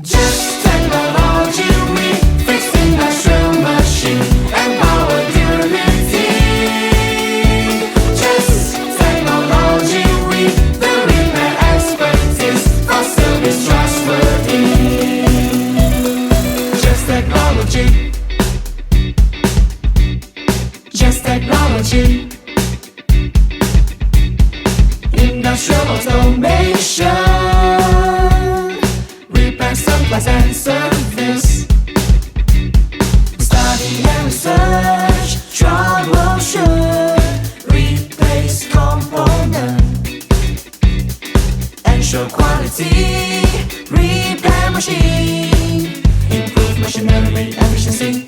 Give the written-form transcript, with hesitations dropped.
Just technology, we fix industrial machine and power durability. Just technology, we the repair expertise for service trustworthy. Just technology. Just technology. Industrial automation. Supplies and service. Study and research, troubleshoot, replace component, ensure quality, repair machine, improve machinery efficiency.